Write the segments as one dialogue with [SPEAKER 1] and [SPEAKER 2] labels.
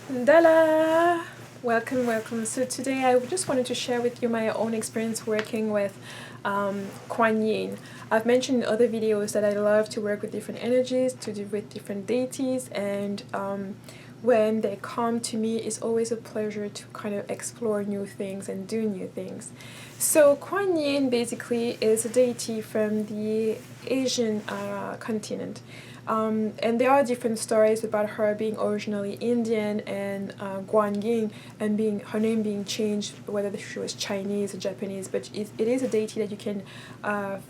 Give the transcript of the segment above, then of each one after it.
[SPEAKER 1] Dala! Welcome. So today I just wanted to share with you my own experience working with Kuan Yin. I've mentioned in other videos that I love to work with different energies, to do with different deities, and when they come to me, it's always a pleasure to kind of explore new things and do new things. So Kuan Yin basically is a deity from the Asian continent. And there are different stories about her being originally Indian and Kuan Yin and being her name being changed, whether she was Chinese or Japanese. But it is a deity that you can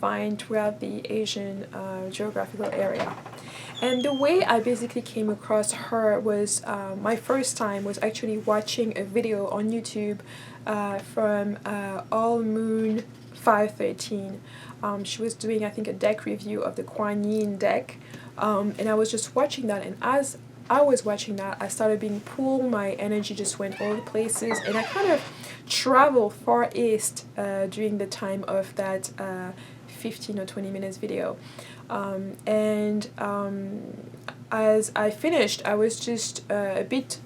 [SPEAKER 1] find throughout the Asian geographical area. And the way I basically came across her was my first time was actually watching a video on YouTube from All Moon 513. She was doing, I think, a deck review of the Kuan Yin deck. And I was just watching that, and as I was watching that, I started being pulled, my energy just went all the places, and I kind of traveled far east during the time of that 15 or 20 minutes video. And as I finished, I was just a bit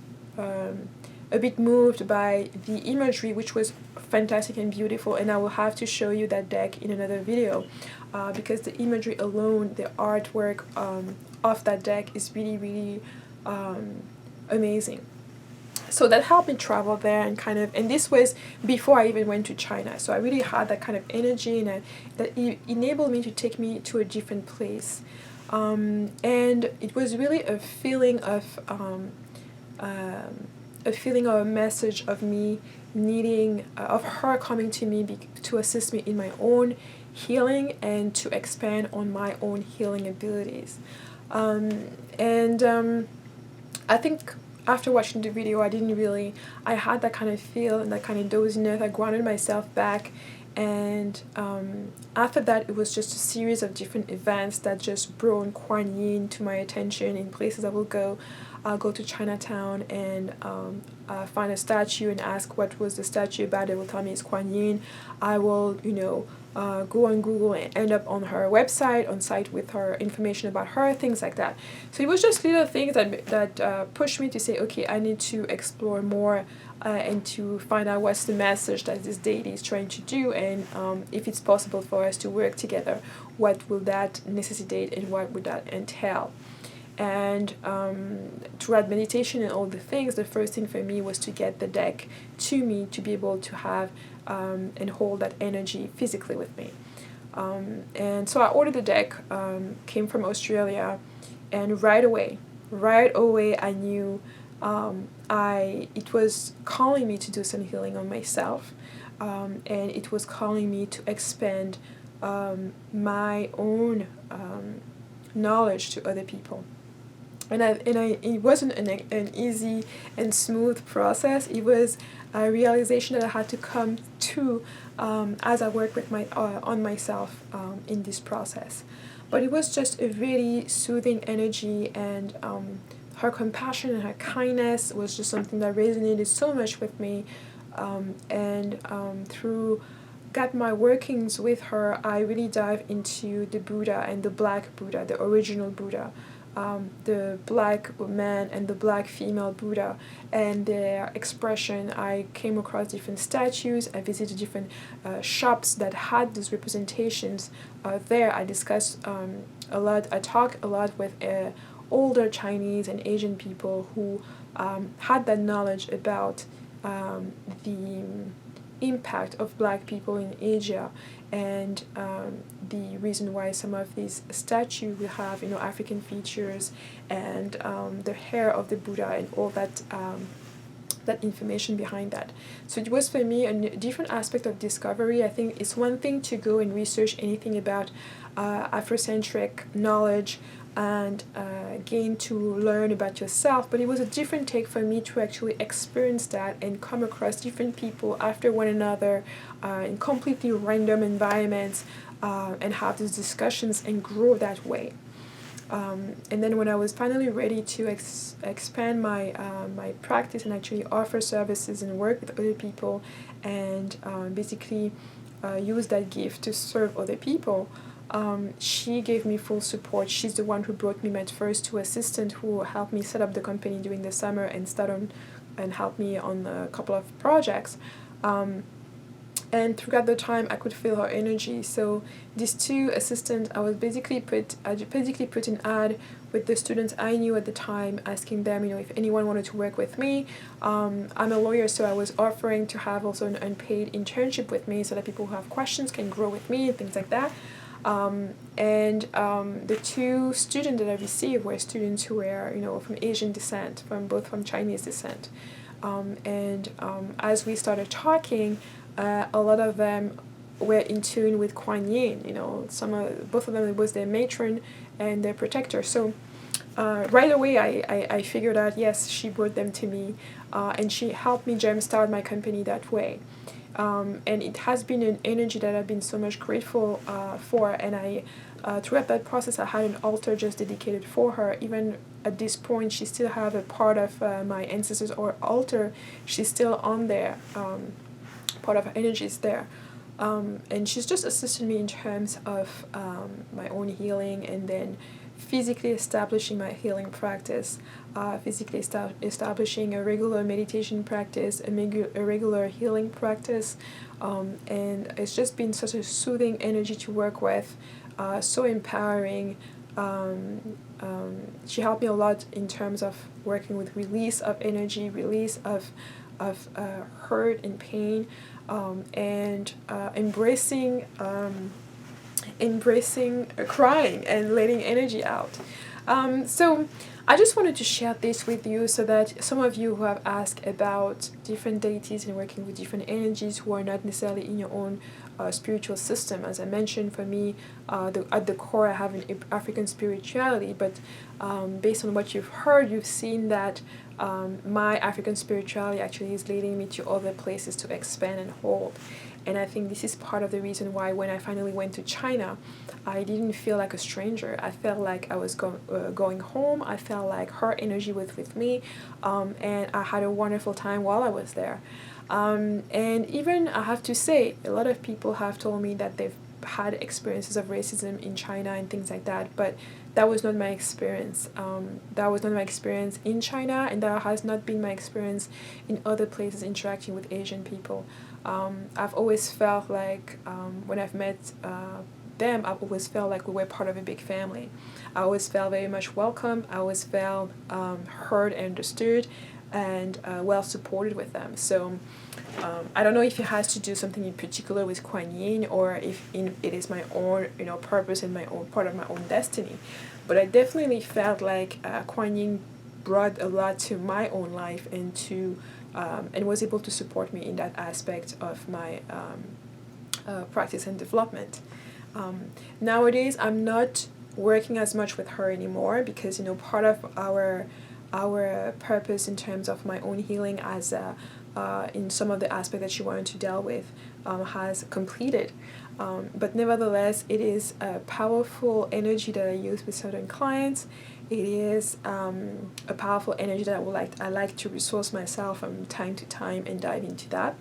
[SPEAKER 1] moved by the imagery, which was fantastic and beautiful, and I will have to show you that deck in another video because the imagery alone, the artwork of that deck is really amazing. So that helped me travel there and and this was before I even went to China, so I really had that kind of energy, and that enabled me to take me to a different place. And it was really a feeling of a message of me needing, of her coming to me to assist me in my own healing and to expand on my own healing abilities. I think after watching the video, I had that kind of feel and that kind of doziness. I grounded myself back, and after that, it was just a series of different events that just brought Kuan Yin to my attention in places I will go. I'll go to Chinatown and find a statue and ask what was the statue about. They will tell me it's Kuan Yin. I will, go on Google and end up on her website, on site with her information about her, things like that. So it was just little things that pushed me to say, okay, I need to explore more and to find out what's the message that this deity is trying to do, and if it's possible for us to work together, what will that necessitate and what would that entail. And throughout meditation and all the things, the first thing for me was to get the deck to me to be able to have and hold that energy physically with me. And so I ordered the deck, came from Australia, and right away I knew it was calling me to do some healing on myself, and it was calling me to expand my own knowledge to other people. And it wasn't an easy and smooth process. It was a realization that I had to come to as I worked with on myself in this process. But it was just a really soothing energy, and her compassion and her kindness was just something that resonated so much with me. Through got my workings with her, I really dive into the Buddha and the Black Buddha, the original Buddha. The black man and the black female Buddha and their expression. I came across different statues. I visited different shops that had these representations there. I discussed a lot. I talked a lot with older Chinese and Asian people who had that knowledge about the impact of black people in Asia, and the reason why some of these statues will have African features, and the hair of the Buddha and all that information behind that. So it was for me a different aspect of discovery. I think it's one thing to go and research anything about Afrocentric knowledge and gain to learn about yourself, but it was a different take for me to actually experience that and come across different people after one another in completely random environments, and have these discussions and grow that way. And then when I was finally ready to expand my practice and actually offer services and work with other people and basically use that gift to serve other people, She gave me full support. She's the one who brought me my first two assistants who helped me set up the company during the summer and helped me on a couple of projects. And throughout the time, I could feel her energy. So these two assistants, I basically put an ad with the students I knew at the time, asking them, if anyone wanted to work with me. I'm a lawyer, so I was offering to have also an unpaid internship with me, so that people who have questions can grow with me and things like that. The two students that I received were students who were, from Asian descent, both from Chinese descent. As we started talking, a lot of them were in tune with Kuan Yin. Both of them, it was their matron and their protector. So right away, I figured out, yes, she brought them to me, and she helped me jumpstart my company that way. And it has been an energy that I've been so much grateful for, and throughout that process I had an altar just dedicated for her. Even at this point, she still have a part of my ancestors or altar. She's still on there. Part of her energy is there. And she's just assisted me in terms of my own healing, and then physically establishing my healing practice, establishing a regular meditation practice, a regular healing practice, and it's just been such a soothing energy to work with, so empowering. She helped me a lot in terms of working with release of energy, release of hurt and pain, and embracing crying and letting energy out. So I just wanted to share this with you, so that some of you who have asked about different deities and working with different energies, who are not necessarily in your own spiritual system. As I mentioned, for me, at the core, I have an African spirituality, but based on what you've heard, you've seen that my African spirituality actually is leading me to other places to expand and hold. And I think this is part of the reason why when I finally went to China, I didn't feel like a stranger. I felt like I was going home. I felt like her energy was with me, and I had a wonderful time while I was there. And even, I have to say, a lot of people have told me that they've had experiences of racism in China and things like that, but that was not my experience. That was not my experience in China, and that has not been my experience in other places interacting with Asian people. I've always felt like when I've met them, I've always felt like we were part of a big family. I always felt very much welcome. I always felt heard and understood, and well supported with them. So I don't know if it has to do something in particular with Kuan Yin, or if it is my own purpose and my own part of my own destiny. But I definitely felt like Kuan Yin brought a lot to my own life, and was able to support me in that aspect of my practice and development. Nowadays, I'm not working as much with her anymore, because part of our purpose in terms of my own healing, as in some of the aspects that she wanted to deal with, has completed. But nevertheless, it is a powerful energy that I use with certain clients. It is a powerful energy that I like to resource myself from time to time and dive into that.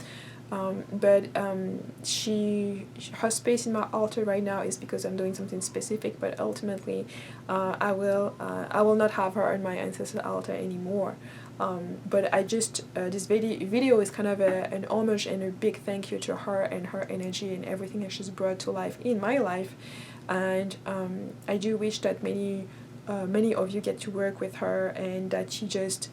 [SPEAKER 1] But her space in my altar right now is because I'm doing something specific. But ultimately, I will not have her on my ancestor altar anymore. But I just this video is kind of an homage and a big thank you to her and her energy and everything that she's brought to life in my life. And I do wish that many of you get to work with her, and that she just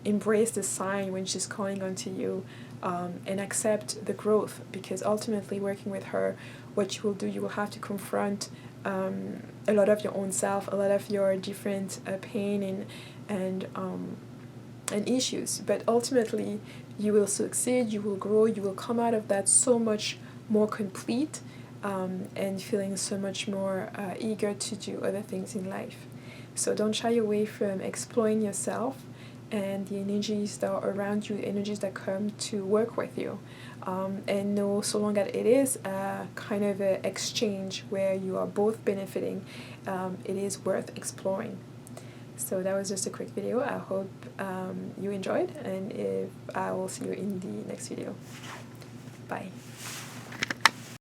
[SPEAKER 1] embrace the sign when she's calling onto you, and accept the growth, because ultimately working with her, what you will do, you will have to confront a lot of your own self, a lot of your different pain and issues. But ultimately, you will succeed, you will grow, you will come out of that so much more complete, and feeling so much more eager to do other things in life. So don't shy away from exploring yourself and the energies that are around you, the energies that come to work with you. And know, so long that it is a kind of an exchange where you are both benefiting, it is worth exploring. So that was just a quick video. I hope you enjoyed, and I will see you in the next video. Bye.